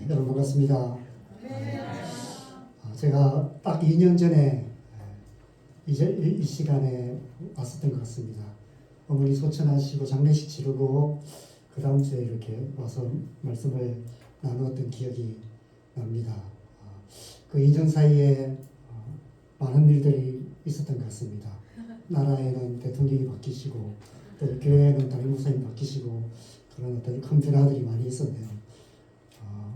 여러분 반갑습니다. 제가 딱 2년 전에 이제 이 시간에 왔었던 것 같습니다. 어머니 소천하시고 장례식 치르고 그 다음 주에 이렇게 와서 말씀을 나누었던 기억이 납니다. 그 2년 사이에 많은 일들이 있었던 것 같습니다. 나라에는 대통령이 바뀌시고 또 교회에는 담임 목사님 바뀌시고 그런 어떤 큰 변화들이 많이 있었네요.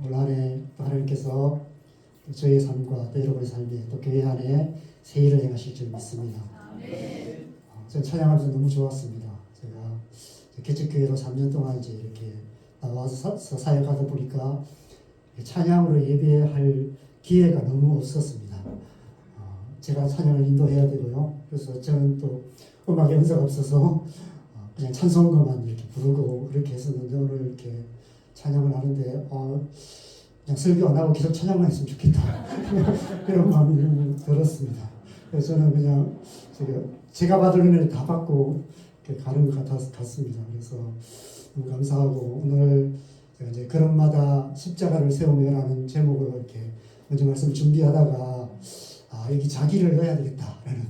올 한해 하나님께서 저의 삶과 또 여러분의 삶에 또 교회 안에 새 일을 행하실 줄 믿습니다. 저는 찬양하면서 너무 좋았습니다. 제가 개척교회로 3년 동안 이제 이렇게 나와서 사역하다 보니까 찬양으로 예배할 기회가 너무 없었습니다. 제가 찬양을 인도해야 되고요. 그래서 저는 또 음악에 연세가 없어서 그냥 찬송가만 이렇게 부르고 그렇게 했었는데 오늘 이렇게 찬양을 하는데 그냥 설교 안 하고 계속 찬양만 했으면 좋겠다 그런 마음이 너무 들었습니다. 그래서 저는 그냥 제가 받을 은혜를 다 받고 가는 것 같습니다. 그래서 너무 감사하고 오늘 제가 이제 걸음마다 십자가를 세우며라는 제목으로 이렇게 먼저 말씀을 준비하다가 여기 자기를 넣어야 되겠다라는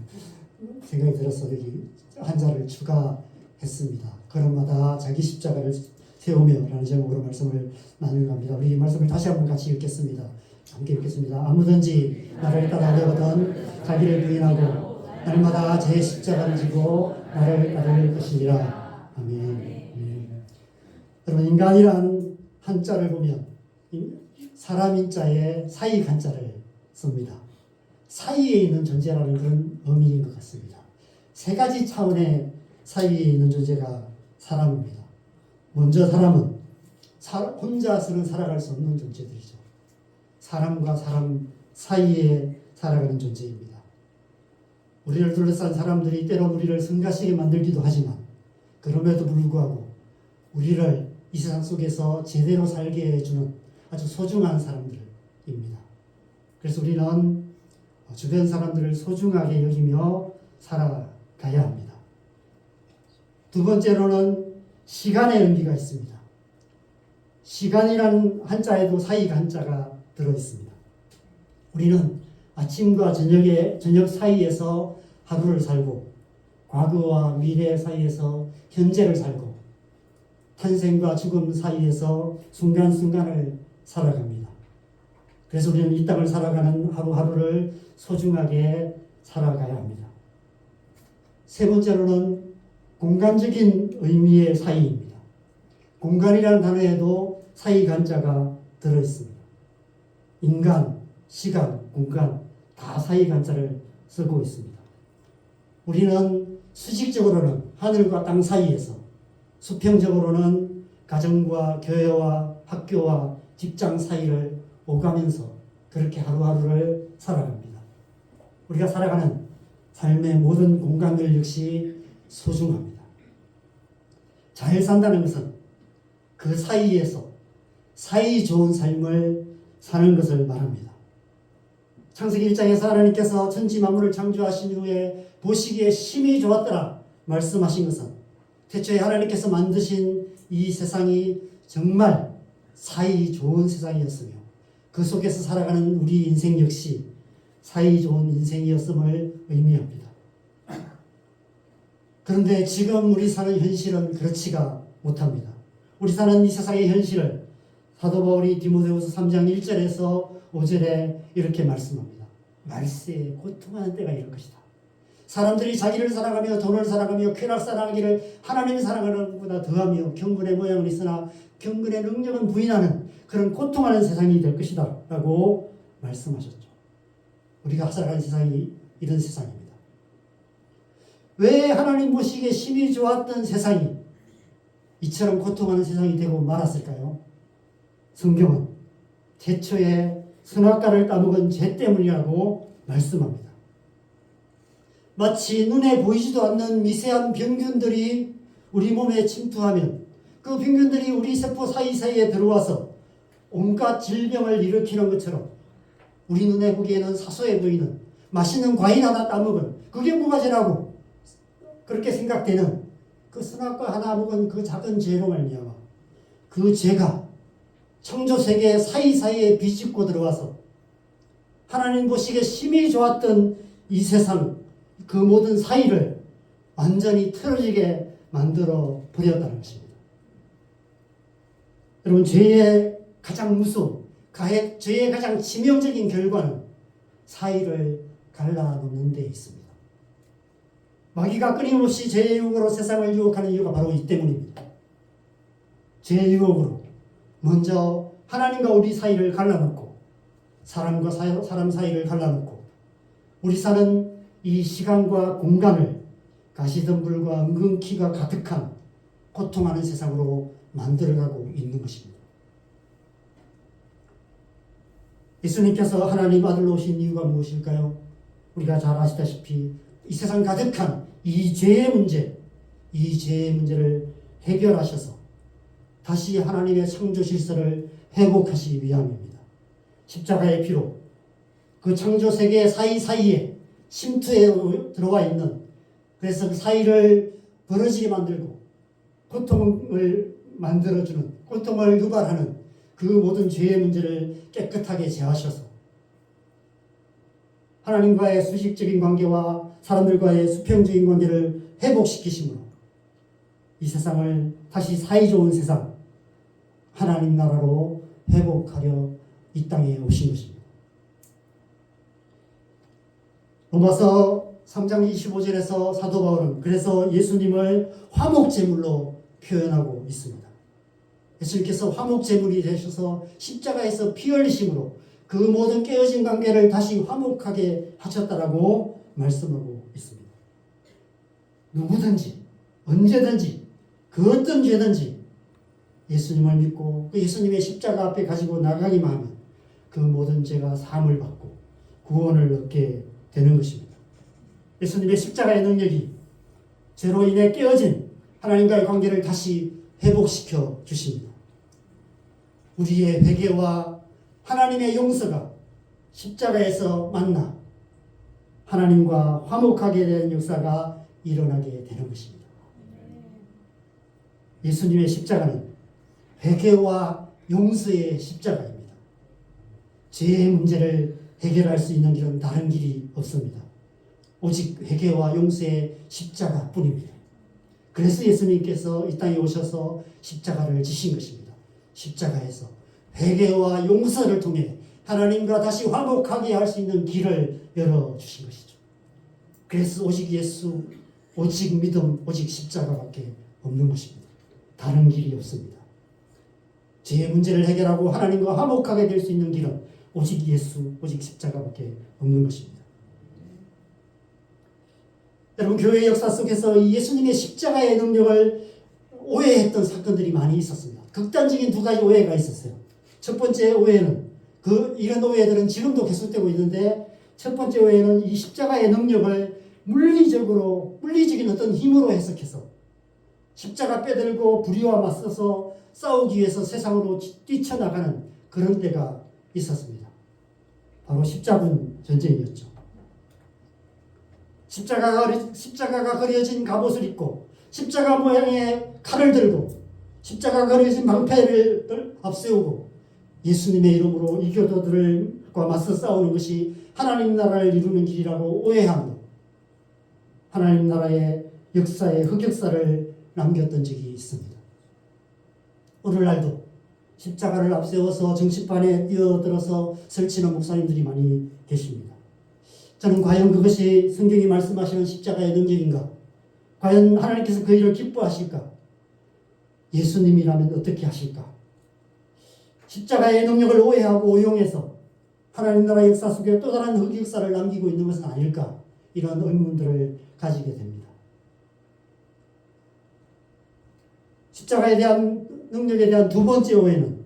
생각이 들어서 여기 한자를 추가했습니다. 걸음마다 자기 십자가를 세우며라는 제목으로 말씀을 나누려 합니다. 우리 이 말씀을 다시 한번 같이 읽겠습니다. 함께 읽겠습니다. 아무든지 나를 따라오려거든 자기를 부인하고 날마다 제 십자가를 지고 나를 따를 것이니라. 아멘. 여러분, 인간이란 한자를 보면 사람 인자에 사이 한자를 씁니다. 사이에 있는 존재라는 그런 의미인 것 같습니다. 세 가지 차원의 사이에 있는 존재가 사람입니다. 먼저 사람은 혼자서는 살아갈 수 없는 존재들이죠. 사람과 사람 사이에 살아가는 존재입니다. 우리를 둘러싼 사람들이 때로 우리를 성가시게 만들기도 하지만 그럼에도 불구하고 우리를 이 세상 속에서 제대로 살게 해주는 아주 소중한 사람들입니다. 그래서 우리는 주변 사람들을 소중하게 여기며 살아가야 합니다. 두 번째로는 시간의 의미가 있습니다. 시간이라는 한자에도 사이가 한자가 들어있습니다. 우리는 아침과 저녁 사이에서 하루를 살고 과거와 미래 사이에서 현재를 살고 탄생과 죽음 사이에서 순간순간을 살아갑니다. 그래서 우리는 이 땅을 살아가는 하루하루를 소중하게 살아가야 합니다. 세 번째로는 공간적인 의미의 사이입니다. 공간이라는 단어에도 사이 간자가 들어있습니다. 인간, 시간, 공간 다 사이 간자를 쓰고 있습니다. 우리는 수직적으로는 하늘과 땅 사이에서, 수평적으로는 가정과 교회와 학교와 직장 사이를 오가면서 그렇게 하루하루를 살아갑니다. 우리가 살아가는 삶의 모든 공간들 역시 소중합니다. 잘 산다는 것은 그 사이에서 사이 좋은 삶을 사는 것을 말합니다. 창세기 1장에서 하나님께서 천지 만물을 창조하신 후에 보시기에 심히 좋았더라 말씀하신 것은 태초에 하나님께서 만드신 이 세상이 정말 사이 좋은 세상이었으며 그 속에서 살아가는 우리 인생 역시 사이 좋은 인생이었음을 의미합니다. 그런데 지금 우리 사는 현실은 그렇지가 못합니다. 우리 사는 이 세상의 현실을 사도 바울이 디모데후서 3장 1절에서 5절에 이렇게 말씀합니다. 말세에 고통하는 때가 이럴 것이다. 사람들이 자기를 사랑하며 돈을 사랑하며 쾌락 사랑하기를 하나님을 사랑하는 것보다 더하며 경건의 모양은 있으나 경건의 능력은 부인하는 그런 고통하는 세상이 될 것이다 라고 말씀하셨죠. 우리가 살아가는 세상이 이런 세상입니다. 왜 하나님 보시기에 심히 좋았던 세상이 이처럼 고통하는 세상이 되고 말았을까요? 성경은 태초에 선악과를 따먹은 죄 때문이라고 말씀합니다. 마치 눈에 보이지도 않는 미세한 병균들이 우리 몸에 침투하면 그 병균들이 우리 세포 사이사이에 들어와서 온갖 질병을 일으키는 것처럼 우리 눈에 보기에는 사소해 보이는 맛있는 과일 하나 따먹은 그게 뭐가 죄라고 그렇게 생각되는 그 선악과 하나 먹은 그 작은 죄로 말미암아 그 죄가 창조세계 사이사이에 비집고 들어와서 하나님 보시기에 심히 좋았던 이 세상 그 모든 사이를 완전히 틀어지게 만들어 버렸다는 것입니다. 여러분, 죄의 가장 무서운, 죄의 가장 치명적인 결과는 사이를 갈라놓는 데 있습니다. 마귀가 끊임없이 죄의 유혹으로 세상을 유혹하는 이유가 바로 이 때문입니다. 죄의 유혹으로 먼저 하나님과 우리 사이를 갈라놓고 사람과 사람 사이를 갈라놓고 우리 사는 이 시간과 공간을 가시덤불과 은근키가 가득한 고통하는 세상으로 만들어가고 있는 것입니다. 예수님께서 하나님 아들로 오신 이유가 무엇일까요? 우리가 잘 아시다시피 이 세상 가득한 이 죄의 문제를 해결하셔서 다시 하나님의 창조 질서를 회복하시기 위함입니다. 십자가의 피로 그 창조 세계 사이사이에 침투해 들어와 있는, 그래서 그 사이를 벌어지게 만들고 고통을 만들어주는, 고통을 유발하는 그 모든 죄의 문제를 깨끗하게 제하셔서 하나님과의 수식적인 관계와 사람들과의 수평적인 관계를 회복시키심으로 이 세상을 다시 사이 좋은 세상, 하나님 나라로 회복하려 이 땅에 오신 것입니다. 로마서 3장 25절에서 사도 바울은 그래서 예수님을 화목제물로 표현하고 있습니다. 예수님께서 화목제물이 되셔서 십자가에서 피 흘리심으로 그 모든 깨어진 관계를 다시 화목하게 하셨다라고 말씀하고 있습니다. 누구든지 언제든지 그 어떤 죄든지 예수님을 믿고 그 예수님의 십자가 앞에 가지고 나가기만 하면 그 모든 죄가 사함을 받고 구원을 얻게 되는 것입니다. 예수님의 십자가의 능력이 죄로 인해 깨어진 하나님과의 관계를 다시 회복시켜 주십니다. 우리의 회개와 하나님의 용서가 십자가에서 만나 하나님과 화목하게 된 역사가 일어나게 되는 것입니다. 예수님의 십자가는 회개와 용서의 십자가입니다. 죄의 문제를 해결할 수 있는 길은 다른 길이 없습니다. 오직 회개와 용서의 십자가뿐입니다. 그래서 예수님께서 이 땅에 오셔서 십자가를 지신 것입니다. 십자가에서 회개와 용서를 통해 하나님과 다시 화목하게 할 수 있는 길을 열어주신 것이죠. 그래서 오직 예수, 오직 믿음, 오직 십자가밖에 없는 것입니다. 다른 길이 없습니다. 죄의 문제를 해결하고 하나님과 화목하게 될 수 있는 길은 오직 예수, 오직 십자가밖에 없는 것입니다. 여러분, 교회의 역사 속에서 이 예수님의 십자가의 능력을 오해했던 사건들이 많이 있었습니다. 극단적인 두 가지 오해가 있었어요. 첫 번째 오해는, 이런 오해들은 지금도 계속되고 있는데, 첫 번째 오해는 이 십자가의 능력을 물리적인 어떤 힘으로 해석해서 십자가 빼들고 불의와 맞서서 싸우기 위해서 세상으로 뛰쳐나가는 그런 때가 있었습니다. 바로 십자군 전쟁이었죠. 십자가가 그려진 갑옷을 입고 십자가 모양의 칼을 들고 십자가가 그려진 방패를 앞세우고 예수님의 이름으로 이교도들과 맞서 싸우는 것이 하나님 나라를 이루는 길이라고 오해하고 하나님 나라의 역사의 흑역사를 남겼던 적이 있습니다. 오늘날도 십자가를 앞세워서 정치판에 뛰어들어서 설치는 목사님들이 많이 계십니다. 저는 과연 그것이 성경이 말씀하시는 십자가의 능력인가? 과연 하나님께서 그 일을 기뻐하실까? 예수님이라면 어떻게 하실까? 십자가의 능력을 오해하고 오용해서 하나님 나라 역사 속에 또 다른 흑역사를 남기고 있는 것은 아닐까? 이런 의문들을 가지게 됩니다. 십자가에 대한 능력에 대한 두 번째 오해는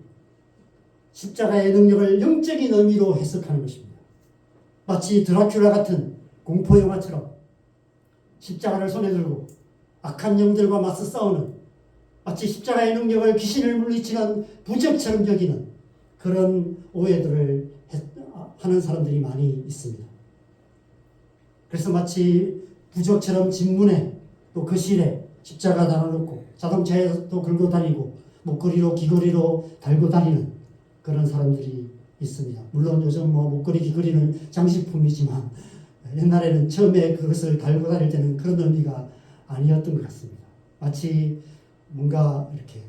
십자가의 능력을 영적인 의미로 해석하는 것입니다. 마치 드라큘라 같은 공포영화처럼 십자가를 손에 들고 악한 영들과 맞서 싸우는, 마치 십자가의 능력을 귀신을 물리치는 부적처럼 여기는 그런 오해들을 하는 사람들이 많이 있습니다. 그래서 마치 부적처럼 집문에 또 거실에 십자가 달아놓고 자동차에도 걸고 다니고 목걸이로 귀걸이로 달고 다니는 그런 사람들이 있습니다. 물론 요즘 목걸이 귀걸이는 장식품이지만 옛날에는 처음에 그것을 달고 다닐 때는 그런 의미가 아니었던 것 같습니다. 마치 뭔가 이렇게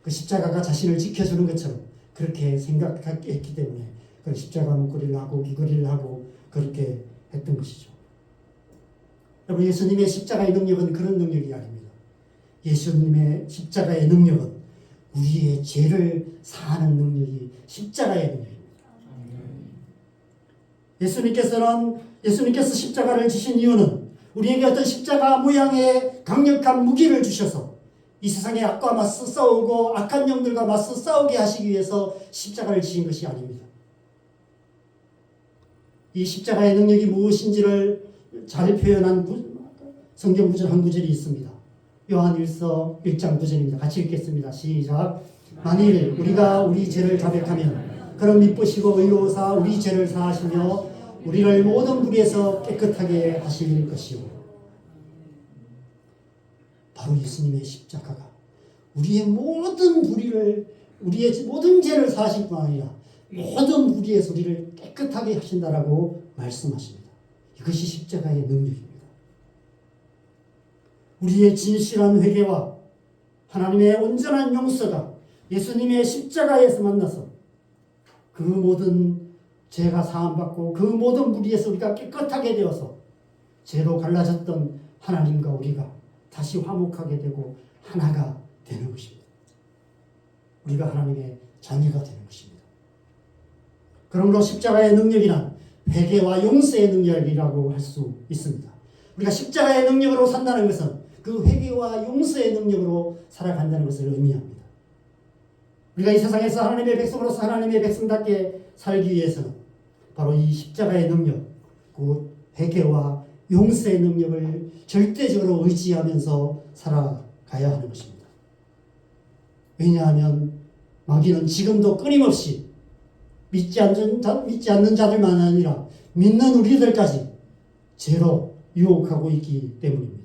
그 십자가가 자신을 지켜주는 것처럼 그렇게 생각했기 때문에 그 십자가 목걸이를 하고 귀걸이를 하고 그렇게 했던 것이죠. 여러분, 예수님의 십자가의 능력은 그런 능력이 아닙니다. 예수님의 십자가의 능력은 우리의 죄를 사하는 능력이 십자가의 능력입니다. 예수님께서 십자가를 지신 이유는 우리에게 어떤 십자가 모양의 강력한 무기를 주셔서 이 세상의 악과 맞서 싸우고 악한 영들과 맞서 싸우게 하시기 위해서 십자가를 지신 것이 아닙니다. 이 십자가의 능력이 무엇인지를 잘 표현한 성경 구절 한 구절이 있습니다. 요한일서 1장 9절입니다. 같이 읽겠습니다. 시작. 만일 우리가 우리 죄를 자백하면 그럼 미쁘시고 의로우사 우리 죄를 사하시며 우리를 모든 불의에서 깨끗하게 하실 것이요. 바로 예수님의 십자가가 우리의 모든 불의를, 우리의 모든 죄를 사하실 뿐 아니라 모든 불의에서 우리를 깨끗하게 하신다라고 말씀하십니다. 이것이 십자가의 능력입니다. 우리의 진실한 회개와 하나님의 온전한 용서가 예수님의 십자가에서 만나서 그 모든 죄가 사함받고 그 모든 불의에서 우리가 깨끗하게 되어서 죄로 갈라졌던 하나님과 우리가 다시 화목하게 되고 하나가 되는 것입니다. 우리가 하나님의 자녀가 되는 것입니다. 그러므로 십자가의 능력이란 회개와 용서의 능력이라고 할 수 있습니다. 우리가 십자가의 능력으로 산다는 것은 그 회개와 용서의 능력으로 살아간다는 것을 의미합니다. 우리가 이 세상에서 하나님의 백성으로서 하나님의 백성답게 살기 위해서는 바로 이 십자가의 능력, 그 회개와 용서의 능력을 절대적으로 의지하면서 살아가야 하는 것입니다. 왜냐하면 마귀는 지금도 끊임없이 믿지 않는 자들만 아니라 믿는 우리들까지 죄로 유혹하고 있기 때문입니다.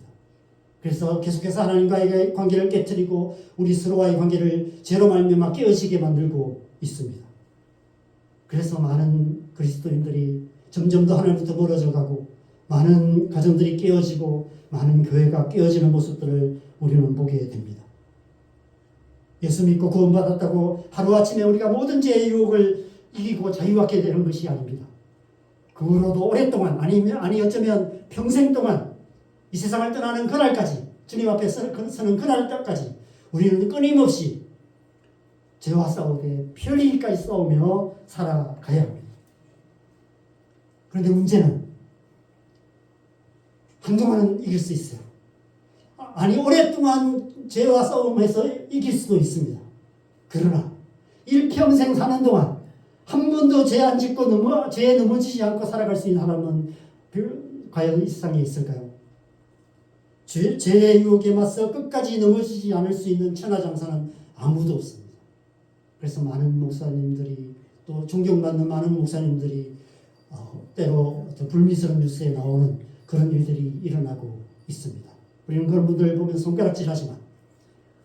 그래서 계속해서 하나님과의 관계를 깨트리고 우리 서로와의 관계를 죄로 말미암아 깨어지게 만들고 있습니다. 그래서 많은 그리스도인들이 점점 더 하나님부터 멀어져 가고 많은 가정들이 깨어지고 많은 교회가 깨어지는 모습들을 우리는 보게 됩니다. 예수 믿고 구원받았다고 하루아침에 우리가 모든 죄의 유혹을 이기고 자유하게 되는 것이 아닙니다. 그 후로도 오랫동안 아니 어쩌면 평생 동안 이 세상을 떠나는 그날까지 주님 앞에 서는 그날까지 우리는 끊임없이 죄와 싸우되 피 흘리기까지 싸우며 살아가야 합니다. 그런데 문제는 한동안은 이길 수 있어요. 아니 오랫동안 죄와 싸움에서 이길 수도 있습니다. 그러나 일평생 사는 동안 한 번도 죄 안 짓고 죄에 넘어지지 않고 살아갈 수 있는 사람은 과연 이 세상에 있을까요? 죄의 유혹에 맞서 끝까지 넘어지지 않을 수 있는 천하장사는 아무도 없습니다. 그래서 많은 목사님들이 또 존경받는 많은 목사님들이 때로 불미스러운 뉴스에 나오는 그런 일들이 일어나고 있습니다. 우리는 그런 분들을 보면 손가락질하지만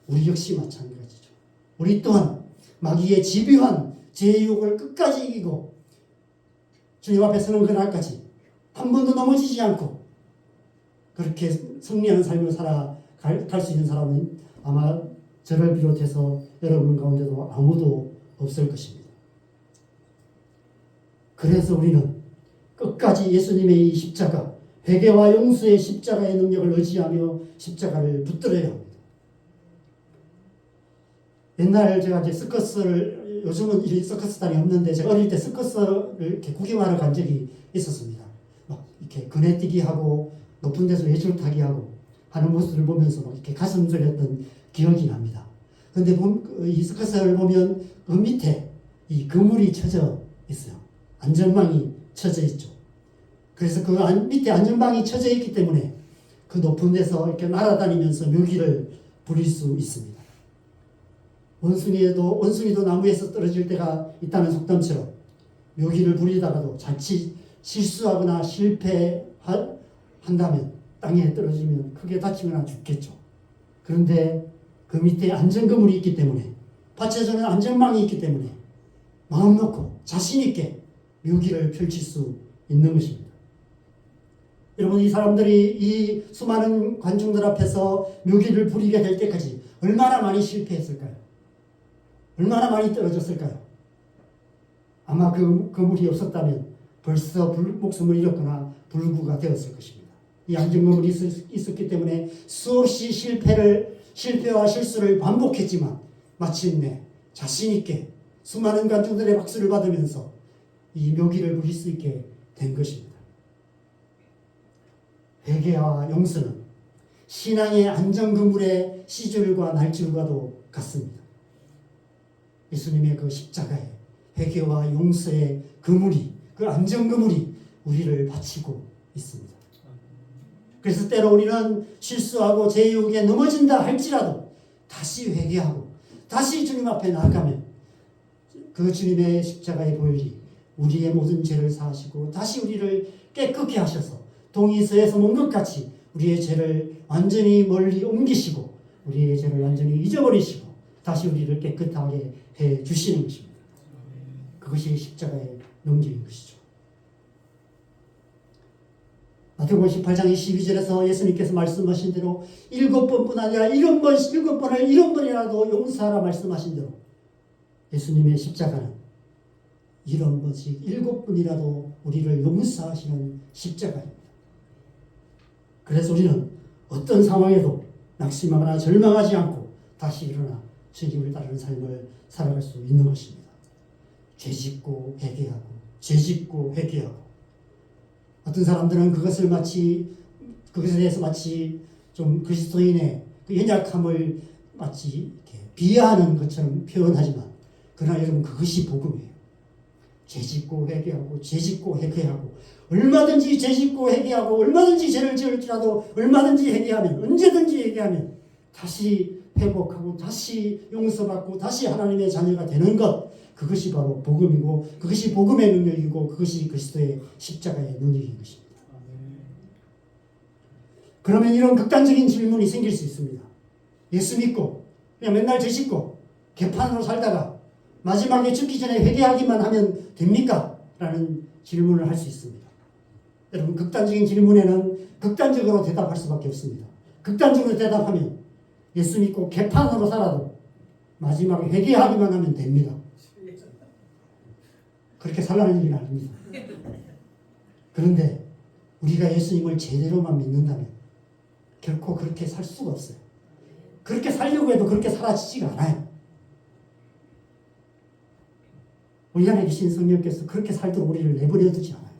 우리 역시 마찬가지죠. 우리 또한 마귀의 집요한 죄의 유혹을 끝까지 이기고 주님 앞에 서는 그날까지 한 번도 넘어지지 않고 그렇게 승리하는 삶을 살아갈 수 있는 사람은 아마 저를 비롯해서 여러분 가운데도 아무도 없을 것입니다. 그래서 우리는 끝까지 예수님의 이 십자가, 회개와 용서의 십자가의 능력을 의지하며 십자가를 붙들어야 합니다. 옛날 제가 이제 서커스를, 요즘은 이 서커스단이 없는데 제가 어릴 때 서커스를 이렇게 구경하러 간 적이 있었습니다. 막 이렇게 그네뛰기 하고 높은 데서 예술 타기 하고 하는 모습을 보면서 막 이렇게 가슴 졸였던 기억이 납니다. 그런데 이 서커스를 보면 그 밑에 이 그물이 쳐져 있어요. 안전망이 쳐져 있죠. 그래서 그 밑에 안전망이 쳐져 있기 때문에 그 높은 데서 이렇게 날아다니면서 묘기를 부릴 수 있습니다. 원숭이도 나무에서 떨어질 때가 있다는 속담처럼 묘기를 부리다가도 자칫 실수하거나 실패한다면 땅에 떨어지면 크게 다치거나 죽겠죠. 그런데 그 밑에 안전그물이 있기 때문에 받쳐주는 안전망이 있기 때문에 마음 놓고 자신 있게 묘기를 펼칠 수 있는 것입니다. 여러분, 이 사람들이 이 수많은 관중들 앞에서 묘기를 부리게 될 때까지 얼마나 많이 실패했을까요? 얼마나 많이 떨어졌을까요? 아마 그 물이 없었다면 벌써 목숨을 잃었거나 불구가 되었을 것입니다. 이 안전거물이 있었기 때문에 수없이 실패와 실수를 반복했지만 마침내 자신 있게 수많은 관중들의 박수를 받으면서 이 묘기를 부릴 수 있게 된 것입니다. 회개와 용서는 신앙의 안전그물의 시줄과 날줄과도 같습니다. 예수님의 그 십자가에 회개와 용서의 그물이, 그 안전그물이 우리를 바치고 있습니다. 그래서 때로 우리는 실수하고 제 유혹에 넘어진다 할지라도 다시 회개하고 다시 주님 앞에 나아가면 그 주님의 십자가의 보혈이 우리의 모든 죄를 사하시고 다시 우리를 깨끗게 하셔서 동이서에서 본 것 같이 우리의 죄를 완전히 멀리 옮기시고 우리의 죄를 완전히 잊어버리시고 다시 우리를 깨끗하게 해 주시는 것입니다. 그것이 십자가의 능력인 것이죠. 마태복음 18장 22절에서 예수님께서 말씀하신 대로 7번뿐 아니라 7번을 7번이라도 용서하라 말씀하신 대로 예수님의 십자가는 7번씩 7번이라도 우리를 용서하시는 십자가입니다. 그래서 우리는 어떤 상황에도 낙심하거나 절망하지 않고 다시 일어나 주님을 따르는 삶을 살아갈 수 있는 것입니다. 죄짓고 회개하고 죄짓고 회개하고 어떤 사람들은 그것에 대해서 마치 좀 그리스도인의 그 연약함을 마치 이렇게 비하하는 것처럼 표현하지만 그러나 여러분 그것이 복음이에요. 죄짓고 회개하고 죄짓고 회개하고 얼마든지 죄짓고 회개하고 얼마든지 죄를 지을지라도 얼마든지 회개하면 언제든지 회개하면 다시 회복하고 다시 용서받고 다시 하나님의 자녀가 되는 것, 그것이 바로 복음이고 그것이 복음의 능력이고 그것이 그리스도의 십자가의 능력인 것입니다. 그러면 이런 극단적인 질문이 생길 수 있습니다. 예수 믿고 그냥 맨날 죄 짓고 개판으로 살다가 마지막에 죽기 전에 회개하기만 하면 됩니까? 라는 질문을 할 수 있습니다. 여러분, 극단적인 질문에는 극단적으로 대답할 수밖에 없습니다. 극단적으로 대답하면 예수 믿고 개판으로 살아도 마지막에 회개하기만 하면 됩니다. 그렇게 살라는 얘기는 아닙니다. 그런데 우리가 예수님을 제대로만 믿는다면 결코 그렇게 살 수가 없어요. 그렇게 살려고 해도 그렇게 사라지지가 않아요. 우리 안에 계신 성령께서 그렇게 살도록 우리를 내버려 두지 않아요.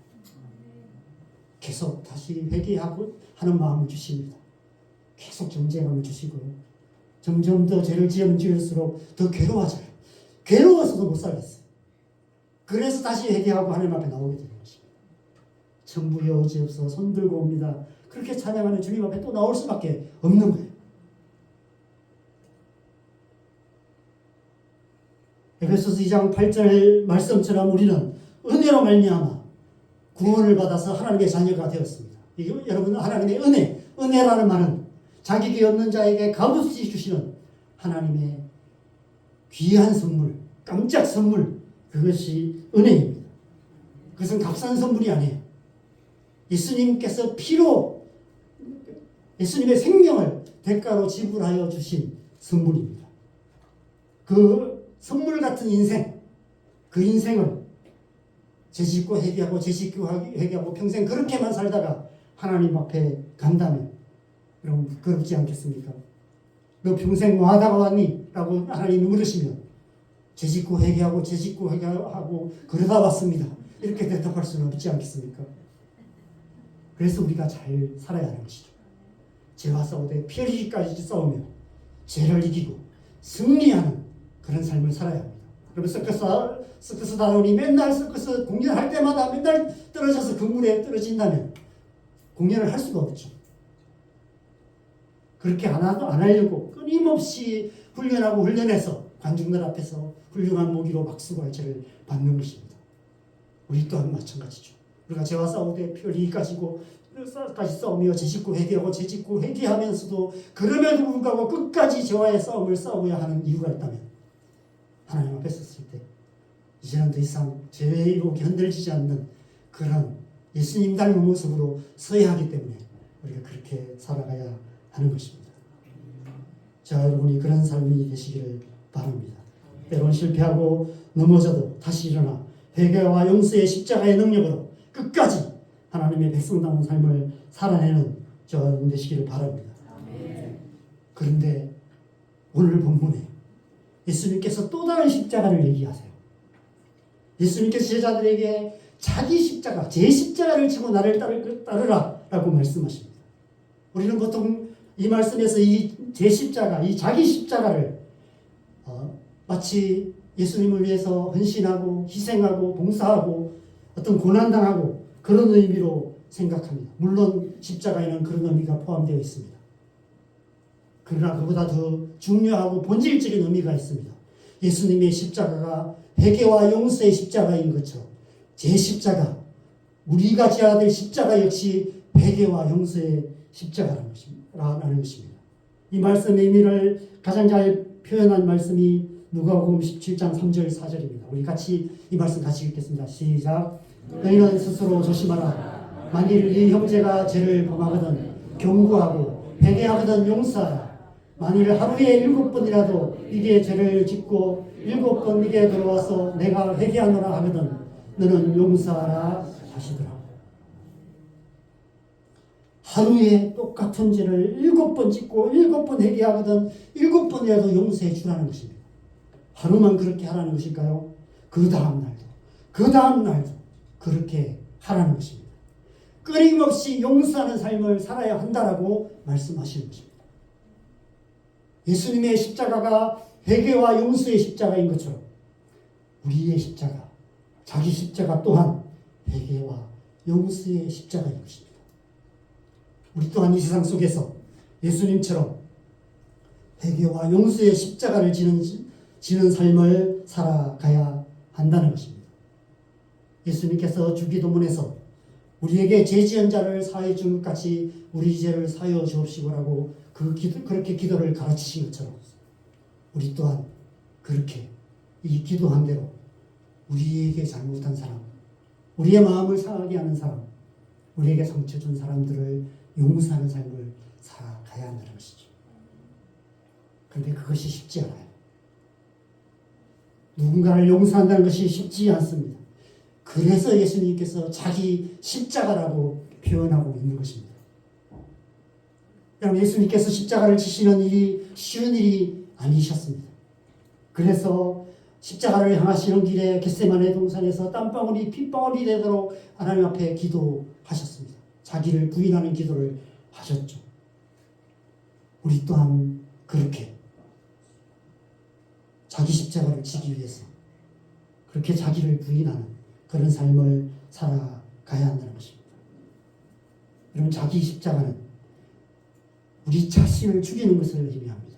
계속 다시 회개하고 하는 마음을 주십니다. 계속 정죄감을 주시고요. 점점 더 죄를 지으면 지을수록 더 괴로워져요. 괴로워서도 못 살겠어요. 그래서 다시 회개하고 하나님 앞에 나오게 되는 것입니다. 천부여 어찌없어 손 들고 옵니다. 그렇게 찬양하는 주님 앞에 또 나올 수밖에 없는 거예요. 에베소서 2장 8절 말씀처럼 우리는 은혜로 말미암아 구원을 받아서 하나님의 자녀가 되었습니다. 이게 여러분 하나님의 은혜라는 말은 자격이 없는 자에게 값없이 주시는 하나님의 귀한 선물, 깜짝 선물, 그것이 은혜입니다. 그것은 값싼 선물이 아니에요. 예수님께서 피로 예수님의 생명을 대가로 지불하여 주신 선물입니다. 그 선물 같은 인생, 그 인생을 죄짓고 회개하고 죄짓고 회개하고 평생 그렇게만 살다가 하나님 앞에 간다면 여러분 부끄럽지 않겠습니까? 너 평생 뭐 하다가 왔니? 라고 하나님이 물으시면 죄짓고 회개하고 죄짓고 회개하고 그러다 왔습니다. 이렇게 대답할 수는 없지 않겠습니까? 그래서 우리가 잘 살아야 하는 것이죠. 죄와 싸우되 피 흘리기까지 싸우며 죄를 이기고 승리하는 그런 삶을 살아야 합니다. 여러분 서커스 단원이 맨날 서커스 공연할 때마다 맨날 떨어져서 그물에 떨어진다면 공연을 할 수가 없죠. 그렇게 안 하려고 끊임없이 훈련하고 훈련해서 관중들 앞에서 훌륭한 모기로 박수갈채를 받는 것입니다. 우리 또한 마찬가지죠. 우리가 죄와 싸우되 피 흘리기까지고 까지 싸우며 죄짓고 회개하고 죄짓고 회개하면서도 그럼에도 불구하고 끝까지 죄와의 싸움을 싸워야 하는 이유가 있다면 하나님 앞에 섰을 때 이 이제는 더 이상 죄의 유혹에 흔들리지 않는 그런 예수님 닮은 모습으로 서야 하기 때문에 우리가 그렇게 살아가야 하는 것입니다. 자, 여러분이 그런 삶이 되시기를 바랍니다. 때론 실패하고 넘어져도 다시 일어나 회개와 용서의 십자가의 능력으로 끝까지 하나님의 백성다운 삶을 살아내는 저와 여러분 되시기를 바랍니다. 그런데 오늘 본문에 예수님께서 또 다른 십자가를 얘기하세요. 예수님께서 제자들에게 자기 십자가, 제 십자가를 지고 나를 따르라 라고 말씀하십니다. 우리는 보통 이 말씀에서 이 제 십자가, 이 자기 십자가를 마치 예수님을 위해서 헌신하고 희생하고 봉사하고 어떤 고난당하고 그런 의미로 생각합니다. 물론 십자가에는 그런 의미가 포함되어 있습니다. 그러나 그보다 더 중요하고 본질적인 의미가 있습니다. 예수님의 십자가가 회개와 용서의 십자가인 것처럼 제 십자가, 우리가 지어야 될 십자가 역시 회개와 용서의 십자가라는 것입니다. 이 말씀의 의미를 가장 잘 표현한 말씀이 누가복음 17장 3절 4절입니다. 우리 같이 이 말씀 같이 읽겠습니다. 시작. 너희는 스스로 조심하라. 만일 네 형제가 죄를 범하거든 경고하고 회개하거든 용서하라. 만일 하루에 7번이라도 네게 죄를 짓고 7번 네게 돌아와서 내가 회개하노라 하거든 너는 용서하라 하시더라. 하루에 똑같은 죄를 7번 짓고 7번 회개하거든 7번이라도 용서해 주라는 것입니다. 하루만 그렇게 하라는 것일까요? 그 다음 날도 그렇게 하라는 것입니다. 끊임없이 용서하는 삶을 살아야 한다라고 말씀하시는 것입니다. 예수님의 십자가가 회개와 용서의 십자가인 것처럼 우리의 십자가, 자기 십자가 또한 회개와 용서의 십자가인 것입니다. 우리 또한 이 세상 속에서 예수님처럼 회개와 용서의 십자가를 지는 삶을 살아가야 한다는 것입니다. 예수님께서 주기도문에서 우리에게 죄 지은 자를 사하여 준 것 같이 우리 죄를 사하여 주옵시고라고 그렇게 기도를 가르치신 것처럼 우리 또한 그렇게 이 기도한 대로 우리에게 잘못한 사람, 우리의 마음을 상하게 하는 사람, 우리에게 상처 준 사람들을 용서하는 삶을 살아가야 한다는 것이죠. 그런데 그것이 쉽지 않아요. 누군가를 용서한다는 것이 쉽지 않습니다. 그래서 예수님께서 자기 십자가라고 표현하고 있는 것입니다. 여러분, 예수님께서 십자가를 지시는 일이 쉬운 일이 아니셨습니다. 그래서 십자가를 향하시는 길에 겟세마네 동산에서 땀방울이 핏방울이 되도록 하나님 앞에 기도하셨습니다. 자기를 부인하는 기도를 하셨죠. 우리 또한 그렇게 자기 십자가를 지기 위해서 그렇게 자기를 부인하는 그런 삶을 살아가야 한다는 것입니다. 여러분, 자기 십자가는 우리 자신을 죽이는 것을 의미합니다.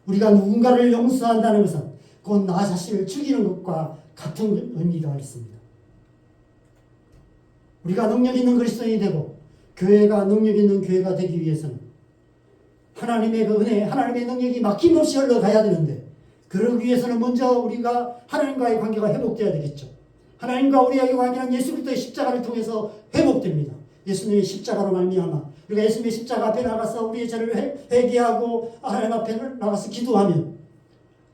우리가 누군가를 용서한다는 것은 곧 나 자신을 죽이는 것과 같은 의미가 있습니다. 우리가 능력 있는 그리스도인이 되고 교회가 능력 있는 교회가 되기 위해서는 하나님의 그 은혜, 하나님의 능력이 막힘없이 흘러가야 되는데 그러기 위해서는 먼저 우리가 하나님과의 관계가 회복되어야 되겠죠. 하나님과 우리의 관계는 예수 그리스도의 십자가를 통해서 회복됩니다. 예수님의 십자가로 말미암아 우리가 예수님의 십자가 앞에 나가서 우리의 죄를 회개하고 하나님 앞에 나가서 기도하면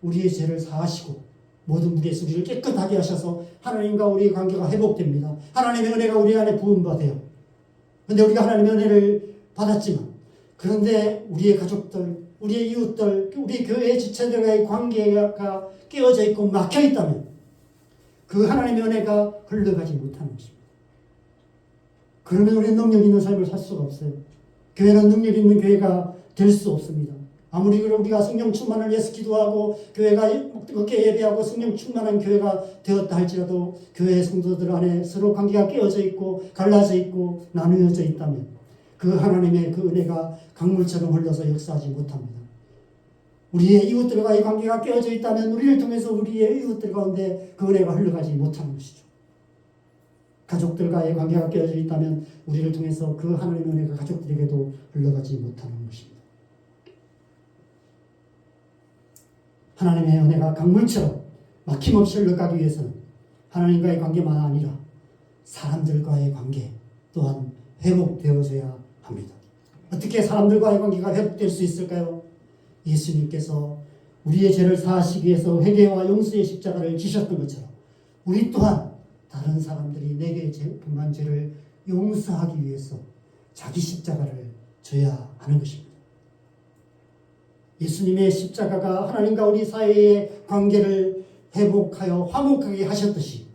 우리의 죄를 사하시고 모든 무리에서 우리를 깨끗하게 하셔서 하나님과 우리의 관계가 회복됩니다. 하나님의 은혜가 우리 안에 부음받아요. 그런데 우리가 하나님의 은혜를 받았지만 그런데 우리의 가족들, 우리의 이웃들, 우리 교회의 지체들과의 관계가 깨어져 있고 막혀 있다면 그 하나님의 은혜가 흘러가지 못하는 것입니다. 그러면 우리는 능력 있는 삶을 살 수가 없어요. 교회는 능력 있는 교회가 될 수 없습니다. 아무리 우리가 성령 충만을 위해서 기도하고 교회가 그렇게 예배하고 성령 충만한 교회가 되었다 할지라도 교회 성도들 안에 서로 관계가 깨어져 있고 갈라져 있고 나누어져 있다면 그 하나님의 그 은혜가 강물처럼 흘러서 역사하지 못합니다. 우리의 이웃들과의 관계가 깨어져 있다면 우리를 통해서 우리의 이웃들 가운데 그 은혜가 흘러가지 못하는 것이죠. 가족들과의 관계가 깨어져 있다면 우리를 통해서 그 하나님의 은혜가 가족들에게도 흘러가지 못하는 것입니다. 하나님의 은혜가 강물처럼 막힘없이 흘러가기 위해서는 하나님과의 관계만 아니라 사람들과의 관계 또한 회복되어져야 합니다. 어떻게 사람들과의 관계가 회복될 수 있을까요? 예수님께서 우리의 죄를 사하시기 위해서 회개와 용서의 십자가를 지셨던 것처럼 우리 또한 다른 사람들이 내게 범한 죄를 용서하기 위해서 자기 십자가를 져야 하는 것입니다. 예수님의 십자가가 하나님과 우리 사이의 관계를 회복하여 화목하게 하셨듯이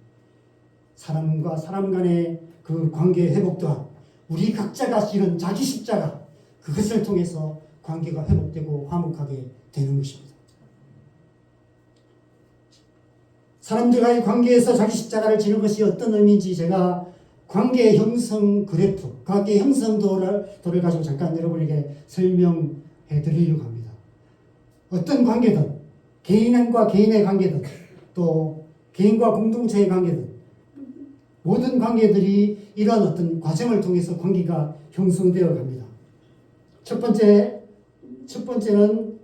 사람과 사람 간의 그 관계 회복 또한 우리 각자가 지는 자기 십자가 그것을 통해서 관계가 회복되고 화목하게 되는 것입니다. 사람들과의 관계에서 자기 십자가를 지는 것이 어떤 의미인지 제가 관계 형성 그래프, 관계 형성도를 가지고 잠깐 여러분에게 설명해 드리려고 합니다. 어떤 관계든, 개인과 개인의 관계든, 또 개인과 공동체의 관계든, 모든 관계들이 이러한 어떤 과정을 통해서 관계가 형성되어 갑니다. 첫 번째는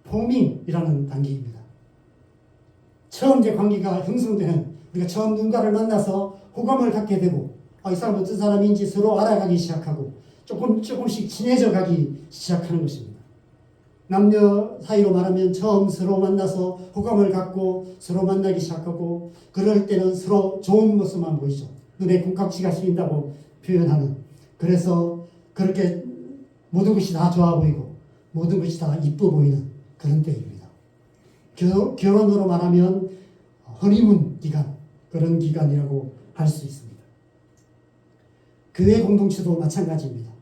포밍이라는 단계입니다. 처음 이제 관계가 형성되는, 우리가 처음 누군가를 만나서 호감을 갖게 되고, 이 사람 어떤 사람인지 서로 알아가기 시작하고, 조금씩 친해져 가기 시작하는 것입니다. 남녀 사이로 말하면 처음 서로 만나서 호감을 갖고 서로 만나기 시작하고, 그럴 때는 서로 좋은 모습만 보이죠. 눈에 콩깍지가 씌인다고 표현하는. 그래서 그렇게 모든 것이 다 좋아 보이고 모든 것이 다 이뻐 보이는 그런 때입니다. 결혼으로 말하면 허니문 기간, 그런 기간이라고 할 수 있습니다. 교회 공동체도 마찬가지입니다.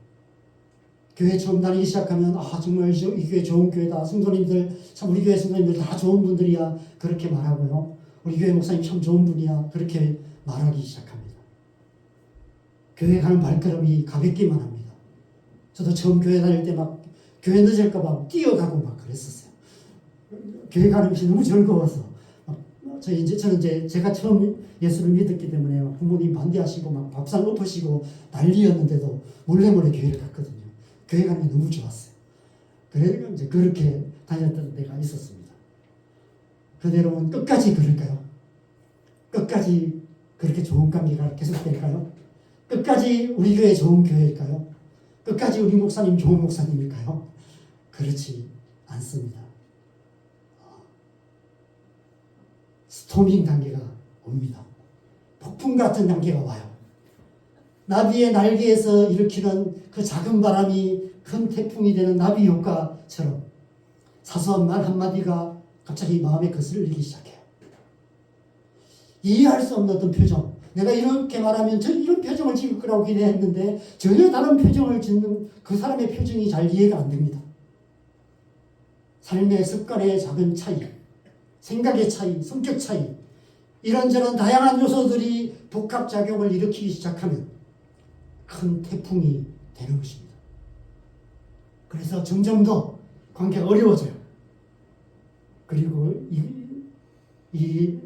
교회 처음 다니기 시작하면 정말 이 교회 좋은 교회다. 성도님들 참 우리 교회 성도님들 다 좋은 분들이야. 그렇게 말하고요. 우리 교회 목사님 참 좋은 분이야. 그렇게 말하기 시작합니다. 교회 가는 발걸음이 가볍기만 합니다. 저도 처음 교회 다닐 때 막 교회 늦을까 봐 뛰어가고 막 그랬었어요. 교회 가는 것이 너무 즐거워서. 저는 제가 처음 예수를 믿었기 때문에 부모님 반대하시고 막 밥상 엎으시고 난리였는데도 몰래 교회를 갔거든요. 교회 가는 게 너무 좋았어요. 그래서 이제 그렇게 다녔던 때가 있었습니다. 그대로는 끝까지 그럴까요? 끝까지 그렇게 좋은 관계가 계속될까요? 끝까지 우리 교회 좋은 교회일까요? 끝까지 우리 목사님 좋은 목사님일까요? 그렇지 않습니다. 스토밍 단계가 옵니다. 폭풍 같은 단계가 와요. 나비의 날개에서 일으키는 그 작은 바람이 큰 태풍이 되는 나비 효과처럼 사소한 말 한마디가 갑자기 마음에 거슬리기 시작해요. 이해할 수 없는 어떤 표정. 내가 이렇게 말하면 이런 표정을 지을 거라고 기대했는데 전혀 다른 표정을 짓는 그 사람의 표정이 잘 이해가 안 됩니다. 삶의 습관의 작은 차이, 생각의 차이, 성격 차이, 이런저런 다양한 요소들이 복합작용을 일으키기 시작하면 큰 태풍이 되는 것입니다. 그래서 점점 더 관계가 어려워져요. 그리고 이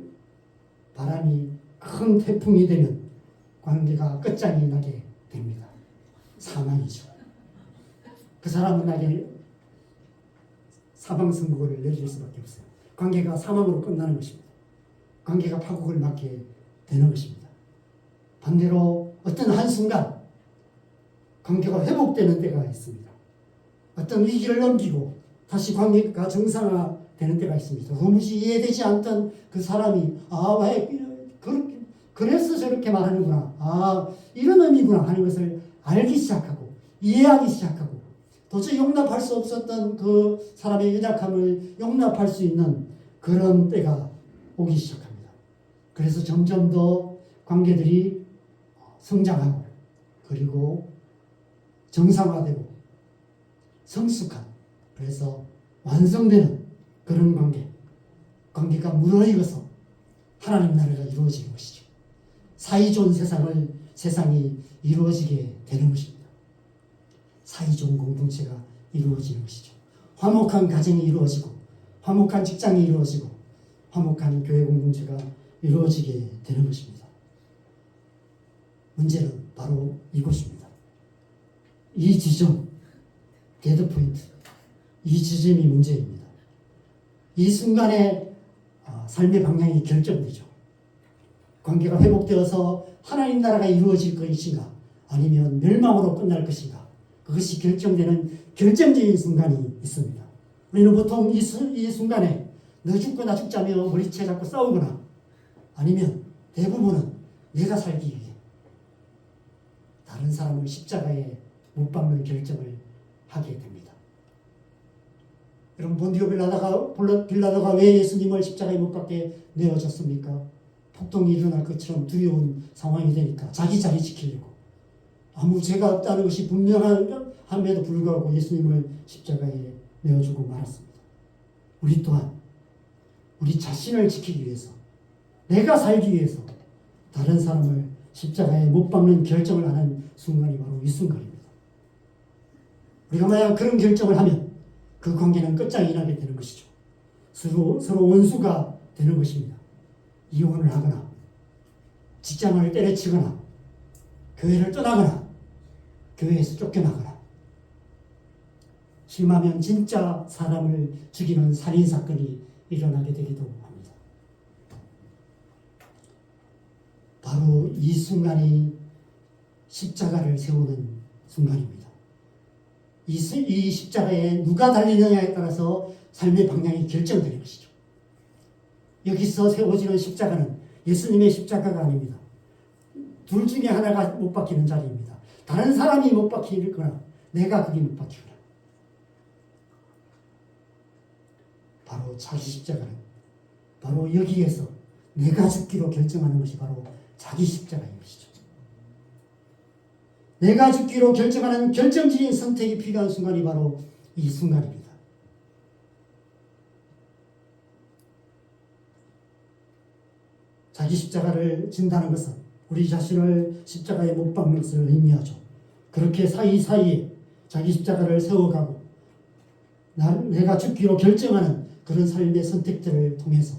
바람이 큰 태풍이 되면 관계가 끝장이 나게 됩니다. 사망이죠. 그 사람은 나게 사망 선고를 내릴 수밖에 없어요. 관계가 사망으로 끝나는 것입니다. 관계가 파국을 맞게 되는 것입니다. 반대로 어떤 한순간 관계가 회복되는 때가 있습니다. 어떤 위기를 넘기고 다시 관계가 정상화되는 때가 있습니다. 도무지 이해되지 않던 그 사람이 왜 그래서 저렇게 말하는구나, 이런 의미구나 하는 것을 알기 시작하고 이해하기 시작하고 도저히 용납할 수 없었던 그 사람의 연약함을 용납할 수 있는 그런 때가 오기 시작합니다. 그래서 점점 더 관계들이 성장하고 그리고 정상화되고 성숙한, 그래서 완성되는 그런 관계가 무너익어서 하나님 나라가 이루어지는 것이죠. 사이좋은 세상이 이루어지게 되는 것입니다. 사이좋은 공동체가 이루어지는 것이죠. 화목한 가정이 이루어지고 화목한 직장이 이루어지고 화목한 교회 공동체가 이루어지게 되는 것입니다. 문제는 바로 이곳입니다. 이 지점, 데드 포인트, 이 지점이 문제입니다. 이 순간에 삶의 방향이 결정되죠. 관계가 회복되어서 하나님 나라가 이루어질 것인가 아니면 멸망으로 끝날 것인가 그것이 결정되는 결정적인 순간이 있습니다. 우리는 보통 이 순간에 너 죽고 나 죽자며 머리채 잡고 싸우거나 아니면 대부분은 내가 살기 위해 다른 사람을 십자가에 못 박는 결정을 하게 됩니다. 여러분 본디오 빌라도가 왜 예수님을 십자가에 못 박게 내어줬습니까? 폭동이 일어날 것처럼 두려운 상황이 되니까 자기 자리 지키려고 아무 죄가 없다는 것이 분명함에도 불구하고 예수님을 십자가에 내어주고 말았습니다. 우리 또한 우리 자신을 지키기 위해서 내가 살기 위해서 다른 사람을 십자가에 못 박는 결정을 하는 순간이 바로 이 순간입니다. 우리가 만약 그런 결정을 하면 그 관계는 끝장이 나게 되는 것이죠. 서로 원수가 되는 것입니다. 이혼을 하거나 직장을 때려치거나 교회를 떠나거나 교회에서 쫓겨나거나 심하면 진짜 사람을 죽이는 살인사건이 일어나게 되기도 합니다. 바로 이 순간이 십자가를 세우는 순간입니다. 이 십자가에 누가 달리느냐에 따라서 삶의 방향이 결정되는 것이죠. 여기서 세워지는 십자가는 예수님의 십자가가 아닙니다. 둘 중에 하나가 못 박히는 자리입니다. 다른 사람이 못 박히거나 내가 거기 못 박히거나 바로 자기 십자가는 바로 여기에서 내가 죽기로 결정하는 것이 바로 자기 십자가인 것이죠. 내가 죽기로 결정하는 결정적인 선택이 필요한 순간이 바로 이 순간입니다. 자기 십자가를 진다는 것은 우리 자신을 십자가에 못 박는 것을 의미하죠. 그렇게 사이사이에 자기 십자가를 세워가고 내가 죽기로 결정하는 그런 삶의 선택들을 통해서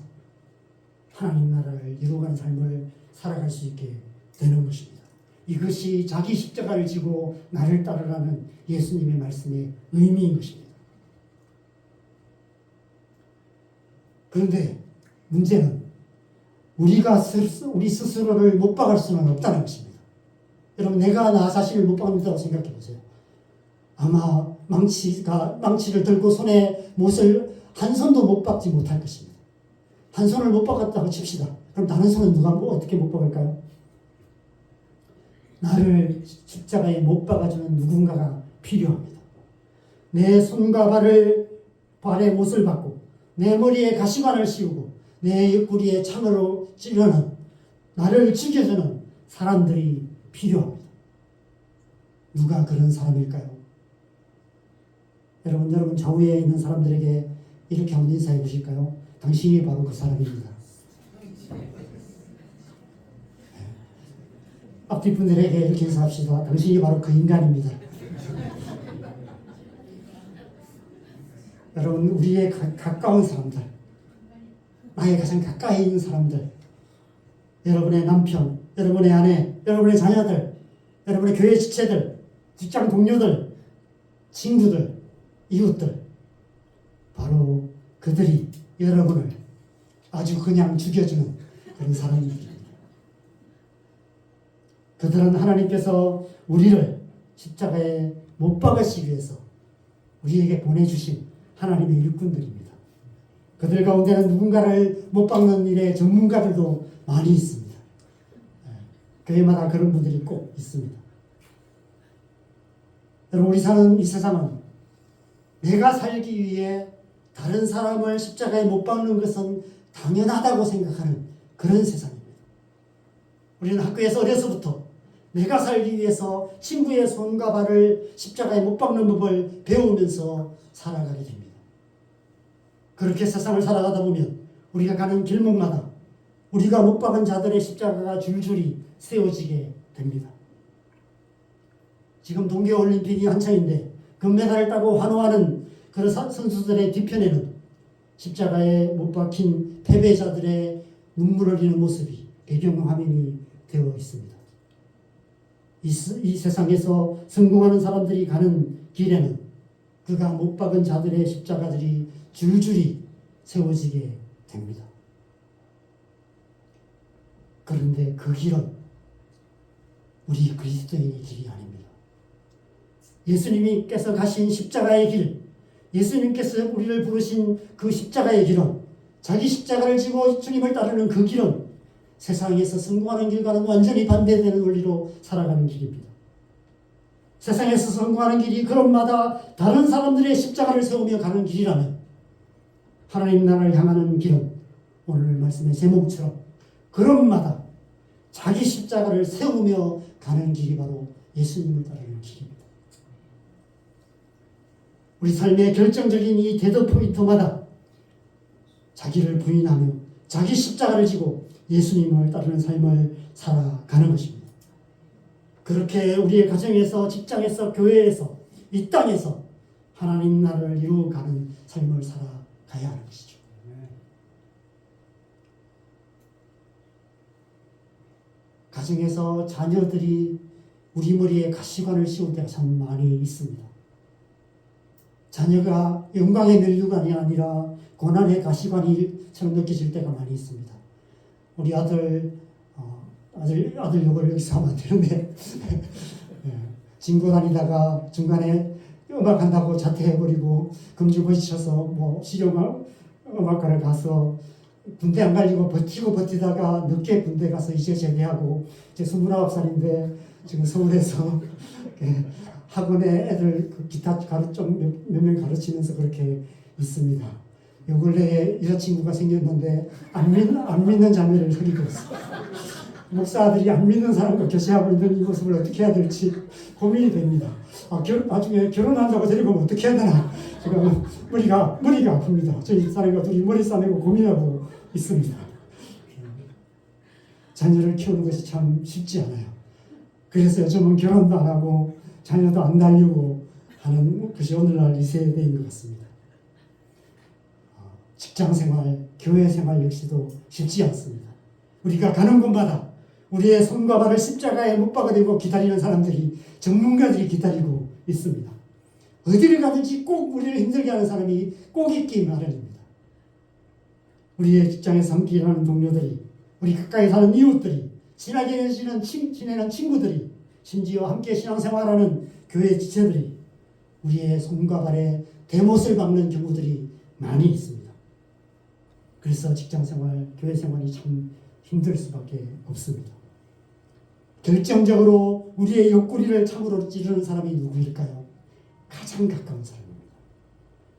하나님 나라를 이루어가는 삶을 살아갈 수 있게 되는 것입니다. 이것이 자기 십자가를 지고 나를 따르라는 예수님의 말씀의 의미인 것입니다. 그런데 문제는 우리 스스로를 못 박을 수는 없다는 것입니다. 여러분 내가 나 자신을 못 박는다고 생각해 보세요. 아마 망치를 들고 손에 못을 한 손도 못 박지 못할 것입니다. 한 손을 못 박았다고 칩시다. 그럼 다른 손은 누가 어떻게 못 박을까요? 나를 십자가에 못 박아주는 누군가가 필요합니다. 내 손과 발에 못을 박고 내 머리에 가시관을 씌우고 내 옆구리에 창으로 찌르는 나를 죽여주는 사람들이 필요합니다. 누가 그런 사람일까요? 여러분 좌우에 있는 사람들에게 이렇게 한번 인사해 보실까요? 당신이 바로 그 사람입니다. 앞뒤 분들에게 이렇게 인사합시다. 당신이 바로 그 인간입니다. 여러분 우리의 가까운 사람들, 나의 가장 가까이 있는 사람들, 여러분의 남편, 여러분의 아내, 여러분의 자녀들, 여러분의 교회 지체들, 직장 동료들, 친구들, 이웃들, 바로 그들이 여러분을 아주 그냥 죽여주는 그런 사람입니다. 그들은 하나님께서 우리를 십자가에 못 박으시기 위해서 우리에게 보내주신 하나님의 일꾼들입니다. 그들 가운데는 누군가를 못 박는 일의 전문가들도 많이 있습니다. 교회마다 그런 분들이 꼭 있습니다. 여러분 우리 사는 이 세상은 내가 살기 위해 다른 사람을 십자가에 못 박는 것은 당연하다고 생각하는 그런 세상입니다. 우리는 학교에서 어려서부터 내가 살기 위해서 친구의 손과 발을 십자가에 못 박는 법을 배우면서 살아가게 됩니다. 그렇게 세상을 살아가다 보면 우리가 가는 길목마다 우리가 못 박은 자들의 십자가가 줄줄이 세워지게 됩니다. 지금 동계올림픽이 한창인데 금메달을 따고 환호하는 그런 선수들의 뒤편에는 십자가에 못 박힌 패배자들의 눈물을 흘리는 모습이 배경화면이 되어 있습니다. 이 세상에서 성공하는 사람들이 가는 길에는 그가 못 박은 자들의 십자가들이 줄줄이 세워지게 됩니다. 그런데 그 길은 우리 그리스도인의 길이 아닙니다. 예수님께서 가신 십자가의 길, 예수님께서 우리를 부르신 그 십자가의 길은, 자기 십자가를 지고 주님을 따르는 그 길은 세상에서 성공하는 길과는 완전히 반대되는 원리로 살아가는 길입니다. 세상에서 성공하는 길이 그런마다 다른 사람들의 십자가를 세우며 가는 길이라면, 하나님 나라를 향하는 길은 오늘 말씀의 제목처럼 그런마다 자기 십자가를 세우며 가는 길이 바로 예수님을 따르는 길입니다. 우리 삶의 결정적인 이 데드 포인트마다 자기를 부인하며 자기 십자가를 지고 예수님을 따르는 삶을 살아가는 것입니다. 그렇게 우리의 가정에서, 직장에서, 교회에서, 이 땅에서 하나님 나라를 이루어가는 삶을 살아가야 하는 것이죠. 가정에서 자녀들이 우리 머리에 가시관을 씌울 때가 참 많이 있습니다. 자녀가 영광의 면류관이 아니라 고난의 가시관이처럼 느껴질 때가 많이 있습니다. 우리 아들 욕을 여기서 하면 안 되는데 진고 다니다가 중간에 음악 한다고 자퇴해버리고 금주고시쳐서 뭐 실용음악과를 가서 군대 안 가려고 버티다가 늦게 군대 가서 이제 제대하고 이제 29살인데 지금 서울에서 학원에 애들 기타 몇 명 가르치면서 그렇게 있습니다. 요 근래에 여자친구가 생겼는데 안 믿는 자매를 흐리고 있어요. 목사들이 안 믿는 사람과 교제하고 있는 이 모습을 어떻게 해야 될지 고민이 됩니다. 나중에 결혼한다고 데리고 오면 어떻게 해야 되나. 지금 머리가 아픕니다. 저희 사람과 둘이 머리 싸매고 고민하고 있습니다. 자녀를 키우는 것이 참 쉽지 않아요. 그래서 요즘은 결혼도 안 하고 자녀도 안 낳으려고 하는 것이 오늘날 이 세대인 것 같습니다. 직장생활, 교회생활 역시도 쉽지 않습니다. 우리가 가는 곳마다 우리의 손과 발을 십자가에 못 박아대고 기다리는 사람들이, 전문가들이 기다리고 있습니다. 어디를 가든지 꼭 우리를 힘들게 하는 사람이 꼭 있기 마련입니다. 우리의 직장에서 함께 일하는 동료들이, 우리 가까이 사는 이웃들이, 친하게 지내는 친구들이, 심지어 함께 신앙생활하는 교회 지체들이 우리의 손과 발에 대못을 박는 경우들이 많이 있습니다. 그래서 직장생활, 교회생활이 참 힘들 수밖에 없습니다. 결정적으로 우리의 옆구리를 참으로 찌르는 사람이 누구일까요? 가장 가까운 사람입니다.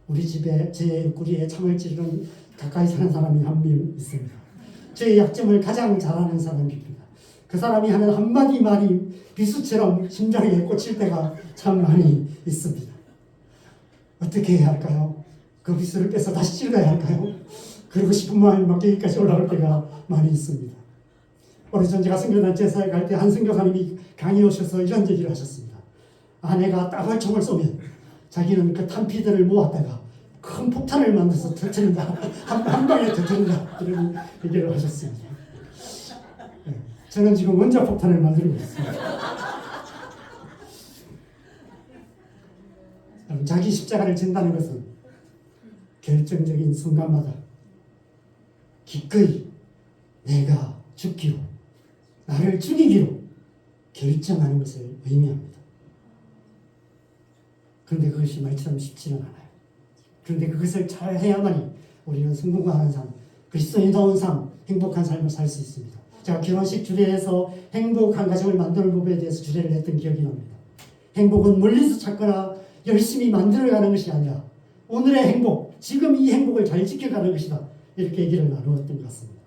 우리 집에 제 옆구리에 참을 찌르는 가까이 사는 사람이 한 명 있습니다. 제 약점을 가장 잘 아는 사람입니다. 그 사람이 하는 한마디 말이 비수처럼 심장에 꽂힐 때가 참 많이 있습니다. 어떻게 해야 할까요? 그 비수를 빼서 다시 찔러야 할까요? 그러고 싶은 마음이 막 여기까지 올라올 때가 많이 있습니다. 오래전 제가 선교단 제사에 갈 때 한 선교사님이 강의 오셔서 이런 얘기를 하셨습니다. 아내가 따발총을 쏘면 자기는 그 탄피들을 모았다가 큰 폭탄을 만들어서 터뜨린다. 한 방에 터뜨린다. 이런 얘기를 하셨습니다. 저는 지금 원자폭탄을 만들고 있습니다. 자기 십자가를 진다는 것은 결정적인 순간마다 기꺼이 내가 죽기로, 나를 죽이기로 결정하는 것을 의미합니다. 그런데 그것이 말처럼 쉽지는 않아요. 그런데 그것을 잘 해야만이 우리는 성공하는 삶, 그리스도인다운 삶, 행복한 삶을 살 수 있습니다. 제가 결혼식 주례에서 행복한 가정을 만드는 법에 대해서 주례를 했던 기억이 납니다. 행복은 멀리서 찾거나 열심히 만들어가는 것이 아니라 오늘의 행복, 지금 이 행복을 잘 지켜가는 것이다. 이렇게 얘기를 나누었던 것 같습니다.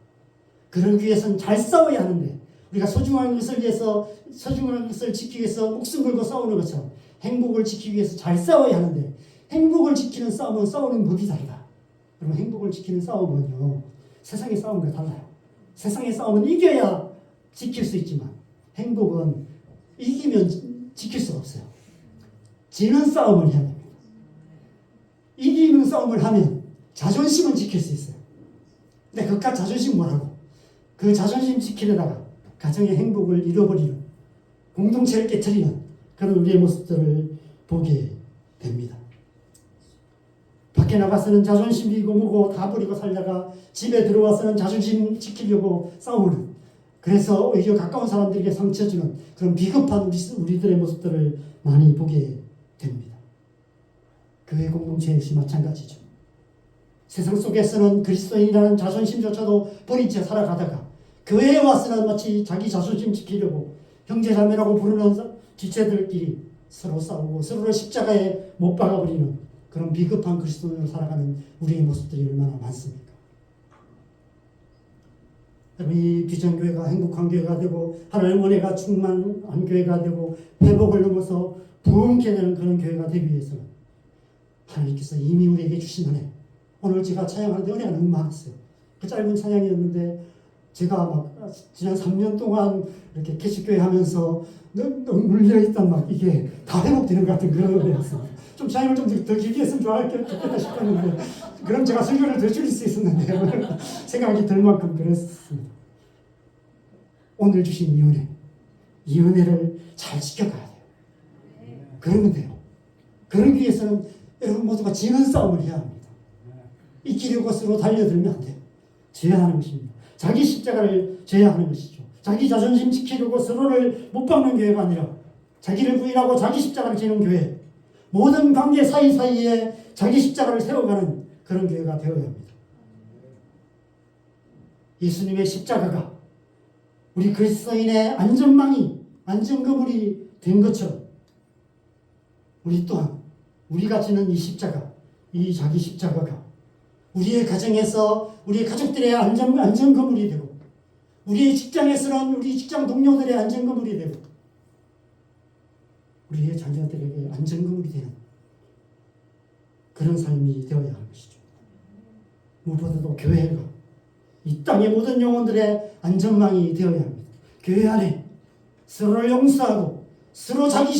그러기 위해서는 잘 싸워야 하는데, 우리가 소중한 것을 지키기 위해서 목숨 걸고 싸우는 것처럼 행복을 지키기 위해서 잘 싸워야 하는데, 행복을 지키는 싸움은 싸우는 법이 다르다. 여러분, 행복을 지키는 싸움은요, 세상의 싸움과 달라요. 세상의 싸움은 이겨야 지킬 수 있지만 행복은 이기면 지킬 수가 없어요. 지는 싸움을 해야 됩니다. 이기는 싸움을 하면 자존심은 지킬 수 있어요. 근데 그깟 자존심 뭐라고? 그 자존심 지키려다가 가정의 행복을 잃어버리는, 공동체를 깨트리는 그런 우리의 모습들을 보게 됩니다. 밖에 나가서는 자존심이고 뭐고 다 버리고 살다가 집에 들어와서는 자존심 지키려고 싸우는 그래서 오히려 가까운 사람들에게 상처 주는 그런 비겁한 우리들의 모습들을 많이 보게 됩니다. 교회 공동체 역시 마찬가지죠. 세상 속에서는 그리스도인이라는 자존심조차도 버린 채 살아가다가 교회에 와서는 마치 자기 자존심 지키려고 형제자매라고 부르는 지체들끼리 서로 싸우고 서로를 십자가에 못 박아버리는 그런 비겁한 그리스도인으로 살아가는 우리의 모습들이 얼마나 많습니까? 이 비전교회가 행복한 교회가 되고 하나님 은혜가 충만한 교회가 되고 회복을 넘어서 부흥케 되는 그런 교회가 되기 위해서는 하나님께서 이미 우리에게 주신 은혜, 오늘 제가 찬양하는데 은혜가 너무 많았어요. 그 짧은 찬양이었는데 제가 막 지난 3년 동안 이렇게 개척교회 하면서 물려있던 막 이게 다 회복되는 것 같은 그런 은혜였습니다. 좀 찬양을 좀 더 길게 했으면 좋겠다 싶었는데 그럼 제가 설교를 더 줄일 수 있었는데 생각이 들 만큼 그랬습니다. 오늘 주신 이 은혜를 잘 지켜가야 돼요. 그러면 돼요. 그러기 위해서는 여러분 모두가 지는 싸움을 해야 합니다. 이기려고 서로 달려들면 안 돼요. 져야 하는 것입니다. 자기 십자가를 져야 하는 것이죠. 자기 자존심 지키려고 서로를 못 박는 교회가 아니라 자기를 부인하고 자기 십자가를 지는 교회, 모든 관계 사이사이에 자기 십자가를 세워가는 그런 교회가 되어야 합니다. 예수님의 십자가가 우리 그리스도인의 안전망이, 안전거물이 된 것처럼 우리 또한 우리가 지는 이 십자가, 이 자기 십자가가 우리의 가정에서 우리 가족들의 안전거물이 되고 우리의 직장에서는 우리 직장 동료들의 안전거물이 되고 우리의 자녀들에게 안전거물이 되는 그런 삶이 되어야 하는 것이죠. 무엇보다도 교회가 이 땅의 모든 영혼들의 안전망이 되어야 합니다. 교회 안에 서로를 용서하고 서로 자기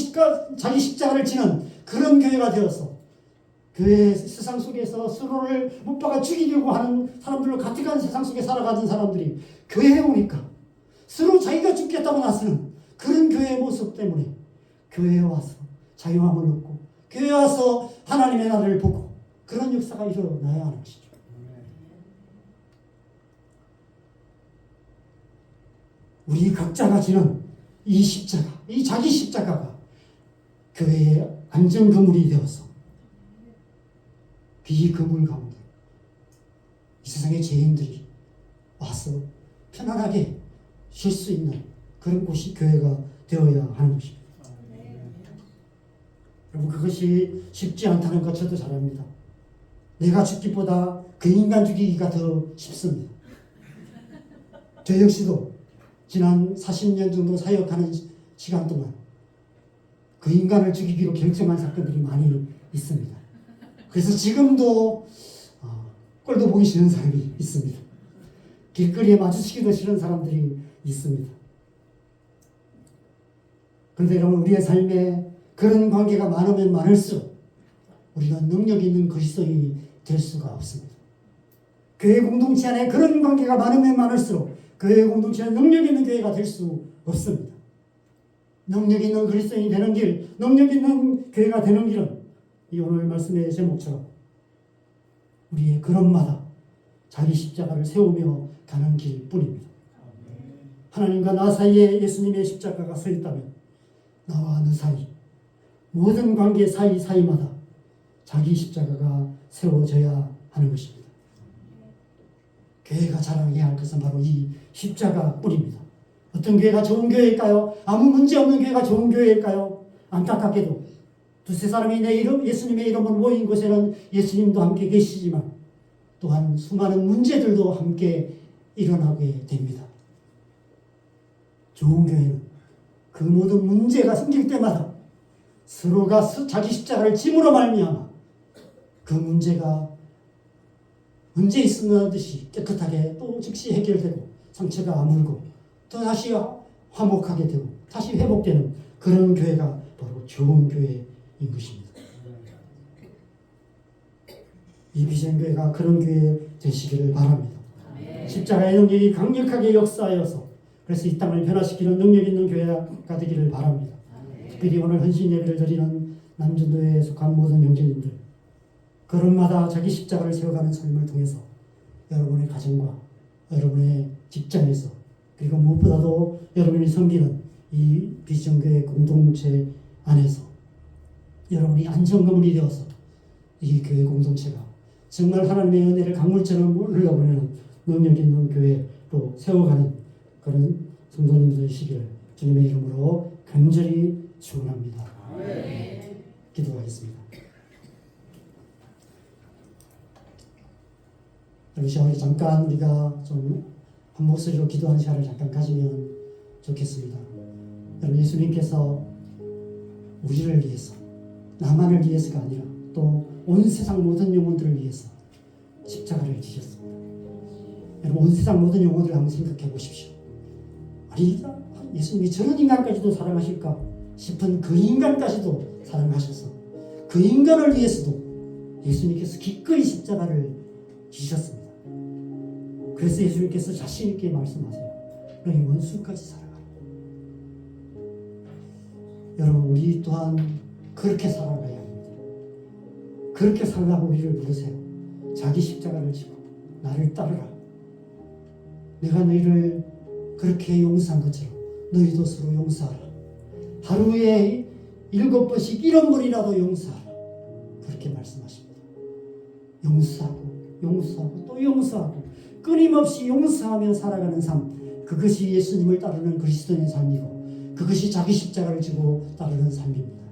십자가를 지는 그런 교회가 되어서 교회 세상 속에서 서로를 못 박아 죽이려고 하는 사람들로 가득한 세상 속에 살아가는 사람들이 교회에 오니까 서로 자기가 죽겠다고 나서는 그런 교회의 모습 때문에 교회에 와서 자유함을 얻고 교회에 와서 하나님의 나라를 보고 그런 역사가 일어나야 하는 것이죠. 우리 각자가 지는 이 십자가, 이 자기 십자가가 교회의 안전거물이 되어서 비거물 가운데 이 세상의 죄인들이 와서 편안하게 쉴 수 있는 그런 곳이 교회가 되어야 하는 것입니다. 여러분 그것이 쉽지 않다는 것 저도 잘 압니다. 내가 죽기보다 그 인간 죽이기가 더 쉽습니다. 저 역시도 지난 40년 정도 사역하는 시간 동안 그 인간을 죽이기로 결정한 사건들이 많이 있습니다. 그래서 지금도 꼴도 보기 싫은 사람이 있습니다. 길거리에 마주치기도 싫은 사람들이 있습니다. 그런데 여러분 우리의 삶에 그런 관계가 많으면 많을수록 우리가 능력 있는 그리스도인이 될 수가 없습니다. 교회 공동체 안에 그런 관계가 많으면 많을수록 교회 공동체는 능력 있는 교회가 될 수 없습니다. 능력 있는 그리스도인이 되는 길, 능력 있는 교회가 되는 길은 이 오늘 말씀의 제목처럼 우리의 걸음마다 자기 십자가를 세우며 가는 길뿐입니다. 하나님과 나 사이에 예수님의 십자가가 서 있다면 나와 너 사이, 모든 관계 사이마다 자기 십자가가 세워져야 하는 것입니다. 교회가 자랑해야 할 것은 바로 이 십자가뿐입니다. 어떤 교회가 좋은 교회일까요? 아무 문제 없는 교회가 좋은 교회일까요? 안타깝게도 두세 사람이 내 이름, 예수님의 이름으로 모인 곳에는 예수님도 함께 계시지만 또한 수많은 문제들도 함께 일어나게 됩니다. 좋은 교회는 그 모든 문제가 생길 때마다 서로가 자기 십자가를 짐으로 말미암아 그 문제가 언제 있었듯이 깨끗하게 또 즉시 해결되고 상처가 아물고 또 다시 화목하게 되고 다시 회복되는 그런 교회가 바로 좋은 교회인 것입니다. 이 비전교회가 그런 교회 되시기를 바랍니다. 십자가의 능력이 강력하게 역사하여서 그래서 이 땅을 변화시키는 능력 있는 교회가 되기를 바랍니다. 특별히 오늘 헌신 예배를 드리는 남전도에 속한 모든 형제님들 걸음마다 자기 십자가를 세워가는 삶을 통해서 여러분의 가정과 여러분의 직장에서 그리고 무엇보다도 여러분이 섬기는 이 비전교회 공동체 안에서 여러분이 안정감이 되어서 이 교회 공동체가 정말 하나님의 은혜를 강물처럼 흘러보내는 능력 있는 교회로 세워가는 그런 성도님들 되시기를 주님의 이름으로 간절히 축원합니다. 기도하겠습니다. 여러분, 잠깐 우리가 좀 한 목소리로 기도하는 시간을 잠깐 가지면 좋겠습니다. 여러분, 예수님께서 우리를 위해서, 나만을 위해서가 아니라 또 온 세상 모든 영혼들을 위해서 십자가를 지셨습니다. 여러분, 온 세상 모든 영혼들을 한번 생각해 보십시오. 아니, 예수님이 저런 인간까지도 사랑하실까 싶은 그 인간까지도 사랑하셔서 그 인간을 위해서도 예수님께서 기꺼이 십자가를 지셨습니다. 그래서 예수님께서 자신 있게 말씀하세요. 너희 원수까지 사랑하라. 여러분, 우리 또한 그렇게 살아가야 합니다. 그렇게 살라고 우리를 부르세요. 자기 십자가를 지고 나를 따르라. 내가 너희를 그렇게 용서한 것처럼 너희도 서로 용서하라. 하루에 7번씩 1번이라도 용서하라. 그렇게 말씀하십니다. 용서하고 또 용서하고 끊임없이 용서하며 살아가는 삶, 그것이 예수님을 따르는 그리스도인의 삶이고 그것이 자기 십자가를 지고 따르는 삶입니다.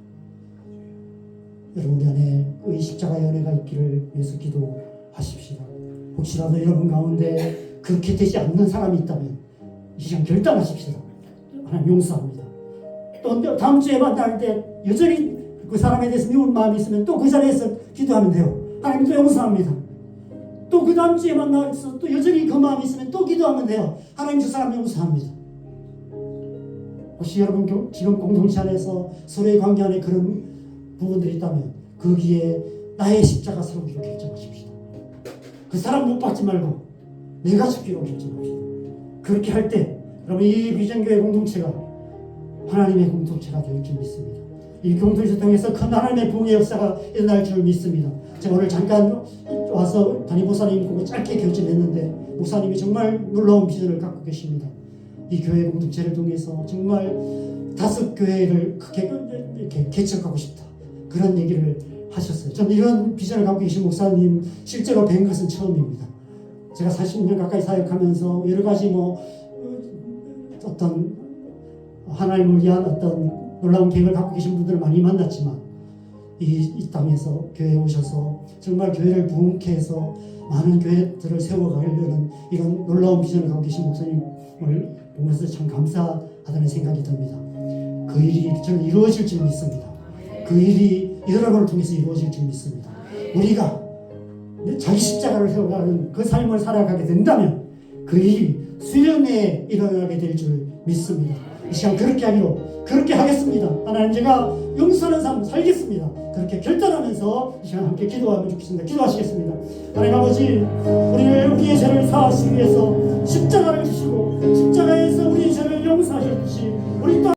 여러분, 우리 안에 그 십자가의 은혜가 있기를 위해서 기도하십시다. 혹시라도 여러분 가운데 그렇게 되지 않는 사람이 있다면 이 시간 결단하십시다. 하나님 용서합니다. 또 다음 주에 만날 때 여전히 그 사람에 대해서 미운 마음이 있으면 또 그 자리에서 기도하면 돼요. 하나님 또 용서합니다. 또 그 다음 주에 만나서 또 여전히 그 마음이 있으면 또 기도하면 돼요. 하나님 저 사람 용서합니다. 혹시 여러분 지금 공동체 안에서 서로의 관계 안에 그런 부분들이 있다면 거기에 나의 십자가 세우기로 결정하십시다. 그 사람 못 받지 말고 내가 죽기로 결정합시다. 그렇게 할 때 여러분, 이 비전교회 공동체가 하나님의 공동체가 될 줄 믿습니다. 이 공동체 통해서 큰 하나님의 부흥의 역사가 일어날 줄 믿습니다. 제가 오늘 잠깐 와서 담임 목사님 보고 짧게 결정했는데 목사님이 정말 놀라운 비전을 갖고 계십니다. 이 교회 공동체를 통해서 정말 5교회를 크게 이렇게 개척하고 싶다, 그런 얘기를 하셨어요. 저는 이런 비전을 갖고 계신 목사님 실제로 뵌 것은 처음입니다. 제가 40년 가까이 사역하면서 여러 가지 어떤 하나님을 위한 어떤 놀라운 계획을 갖고 계신 분들을 많이 만났지만 이 땅에서 교회에 오셔서 정말 교회를 부흥케 해서 많은 교회들을 세워가려는 이런 놀라운 비전을 갖고 계신 목사님을 보면서 참 감사하다는 생각이 듭니다. 그 일이 저는 이루어질 줄 믿습니다. 그 일이 여러분을 통해서 이루어질 줄 믿습니다. 우리가 자기 십자가를 세워가는 그 삶을 살아가게 된다면 그 일이 수련회에 일어나게 될 줄 믿습니다. 이 시간 그렇게 하겠습니다. 하나님, 제가 용서하는 삶 살겠습니다. 그렇게 결단하면서 이 시간 함께 기도하면 좋겠습니다. 기도하시겠습니다. 하나님 아버지, 우리의 죄를 사하시기 위해서 십자가를 주시고 십자가에서 우리의 죄를 용서하셨듯이 우리